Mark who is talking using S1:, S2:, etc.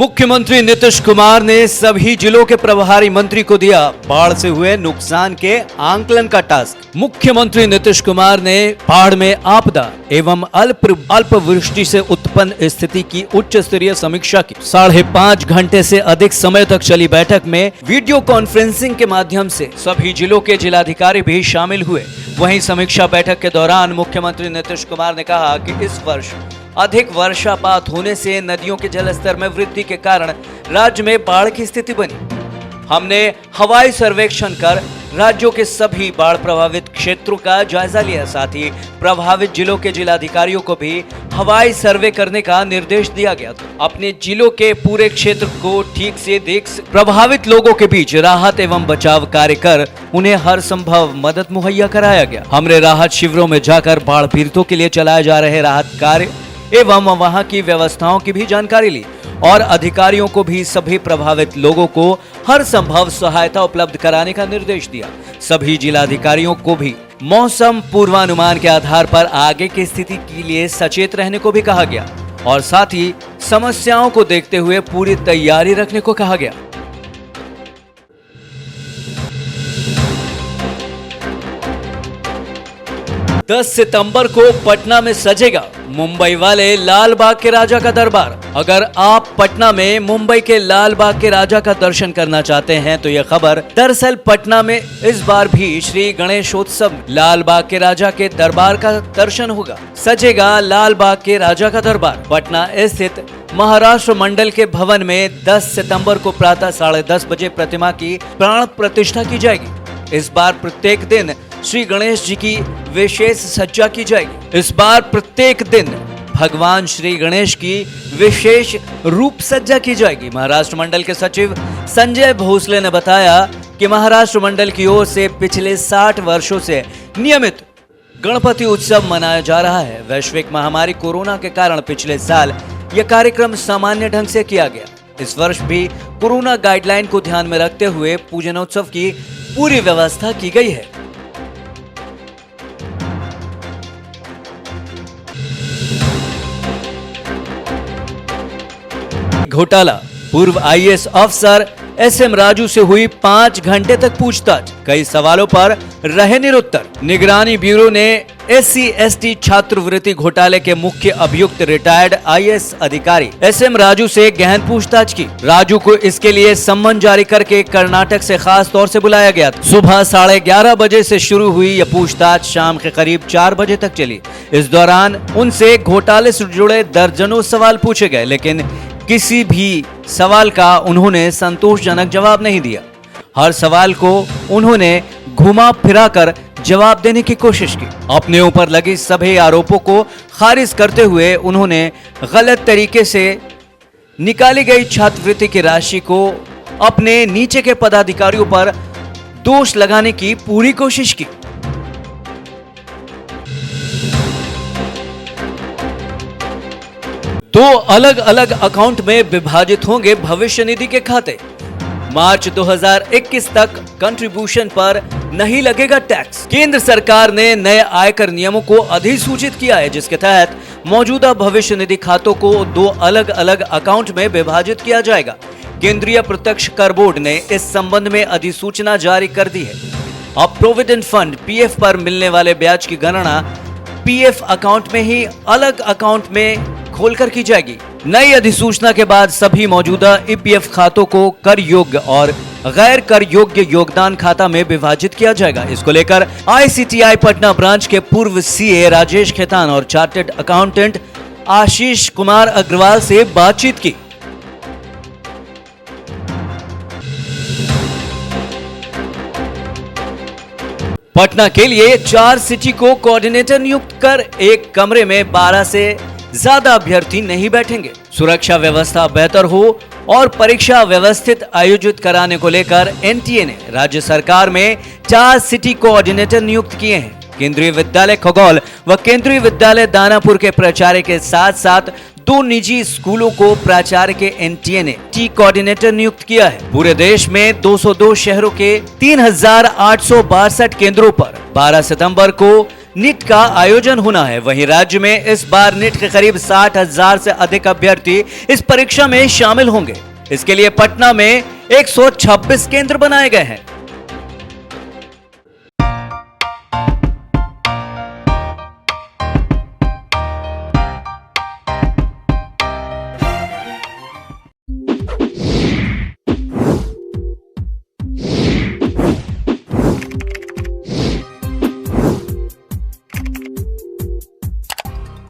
S1: मुख्यमंत्री नीतीश कुमार ने सभी जिलों के प्रभारी मंत्री को दिया बाढ़ से हुए नुकसान के आंकलन का टास्क। मुख्यमंत्री नीतीश कुमार ने बाढ़ में आपदा एवं अल्प वृष्टि से उत्पन्न स्थिति की उच्च स्तरीय समीक्षा की। 5.5 घंटे से अधिक समय तक चली बैठक में वीडियो कॉन्फ्रेंसिंग के माध्यम से सभी जिलों के जिलाधिकारी भी शामिल हुए। वहीं समीक्षा बैठक के दौरान मुख्यमंत्री नीतीश कुमार ने कहा कि इस वर्ष अधिक वर्षापात होने से नदियों के जलस्तर में वृद्धि के कारण राज्य में बाढ़ की स्थिति बनी। हमने हवाई सर्वेक्षण कर राज्यों के सभी बाढ़ प्रभावित क्षेत्रों का जायजा लिया। साथ ही प्रभावित जिलों के जिलाधिकारियों को भी हवाई सर्वे करने का निर्देश दिया गया। अपने जिलों के पूरे क्षेत्र को ठीक से देख प्रभावित लोगों के बीच राहत एवं बचाव कार्य कर उन्हें हर संभव मदद मुहैया कराया गया। हमने राहत शिविरों में जाकर बाढ़ पीड़ितों के लिए चलाए जा रहे राहत कार्य एवं वहां की व्यवस्थाओं की भी जानकारी ली और अधिकारियों को भी सभी प्रभावित लोगों को हर संभव सहायता उपलब्ध कराने का निर्देश दिया। सभी जिलाधिकारियों को भी मौसम पूर्वानुमान के आधार पर आगे की स्थिति के लिए सचेत रहने को भी कहा गया और साथ ही समस्याओं को देखते हुए पूरी तैयारी रखने को कहा गया। दस सितंबर को पटना में सजेगा मुंबई वाले लाल बाग के राजा का दरबार। अगर आप पटना में मुंबई के लाल बाग के राजा का दर्शन करना चाहते हैं तो यह खबर दरअसल पटना में इस बार भी श्री गणेशोत्सव लाल बाग के राजा के दरबार का दर्शन होगा। सजेगा लाल बाग के राजा का दरबार। पटना स्थित महाराष्ट्र मंडल के भवन में 10 सितंबर को प्रातः 10:30 बजे प्रतिमा की प्राण प्रतिष्ठा की जाएगी। इस बार प्रत्येक दिन श्री गणेश जी की विशेष सज्जा की जाएगी। इस बार प्रत्येक दिन भगवान श्री गणेश की विशेष रूप सज्जा की जाएगी। महाराष्ट्र मंडल के सचिव संजय भोसले ने बताया कि महाराष्ट्र मंडल की ओर से पिछले 60 वर्षों से नियमित गणपति उत्सव मनाया जा रहा है। वैश्विक महामारी कोरोना के कारण पिछले साल यह कार्यक्रम सामान्य ढंग से किया गया। इस वर्ष भी कोरोना गाइडलाइन को ध्यान में रखते हुए पूजनोत्सव की पूरी व्यवस्था की गई है। घोटाला। पूर्व आईएएस अफसर एसएम राजू से हुई 5 घंटे तक पूछताछ। कई सवालों पर रहे निरुत्तर। निगरानी ब्यूरो ने SC/ST छात्रवृत्ति घोटाले के मुख्य अभियुक्त रिटायर्ड आईएएस अधिकारी एसएम राजू से गहन पूछताछ की। राजू को इसके लिए सम्मन जारी करके कर्नाटक से खास तौर से बुलाया गया था। सुबह 11:30 बजे से शुरू हुई यह पूछताछ शाम के करीब 4 बजे तक चली। इस दौरान उनसे घोटाले से जुड़े दर्जनों सवाल पूछे गए, लेकिन किसी भी सवाल का उन्होंने संतोषजनक जवाब नहीं दिया। हर सवाल को उन्होंने घुमा फिरा कर जवाब देने की कोशिश की। अपने ऊपर लगी सभी आरोपों को खारिज करते हुए उन्होंने गलत तरीके से निकाली गई छात्रवृत्ति की राशि को अपने नीचे के पदाधिकारियों पर दोष लगाने की पूरी कोशिश की। दो अलग अलग अकाउंट में विभाजित होंगे भविष्य निधि के खाते। मार्च 2021 तक कंट्रीब्यूशन पर नहीं लगेगा टैक्स। केंद्र सरकार ने नए आयकर नियमों को अधिसूचित किया है, जिसके तहत मौजूदा भविष्य निधि खातों को 2 अलग अलग अकाउंट में विभाजित किया जाएगा। केंद्रीय प्रत्यक्ष कर बोर्ड ने इस संबंध में अधिसूचना जारी कर दी है। अब प्रोविडेंट फंड PF पर मिलने वाले ब्याज की गणना PF अकाउंट में ही अलग अकाउंट में खोलकर की जाएगी। नई अधिसूचना के बाद सभी मौजूदा EPF खातों को कर योग्य और गैर कर योग्य योगदान खाता में विभाजित किया जाएगा। इसको लेकर ICTI पटना ब्रांच के पूर्व CA राजेश खेतान और चार्टर्ड अकाउंटेंट आशीष कुमार अग्रवाल से बातचीत की। पटना के लिए 4 सिटी को कोऑर्डिनेटर नियुक्त कर एक कमरे में 12 से ज्यादा अभ्यर्थी नहीं बैठेंगे। सुरक्षा व्यवस्था बेहतर हो और परीक्षा व्यवस्थित आयोजित कराने को लेकर NTA ने राज्य सरकार में 4 सिटी कोऑर्डिनेटर नियुक्त किए हैं। केंद्रीय विद्यालय खगौल व केंद्रीय विद्यालय दानापुर के प्राचार्य के साथ साथ 2 निजी स्कूलों को प्राचार्य के NTA ने टी कोऑर्डिनेटर नियुक्त किया है। पूरे देश में 202 शहरों के 3862 केंद्रों पर 12 सितंबर को नीट का आयोजन होना है। वहीं राज्य में इस बार नीट के करीब 60,000 से अधिक अभ्यर्थी इस परीक्षा में शामिल होंगे। इसके लिए पटना में 126 केंद्र बनाए गए हैं।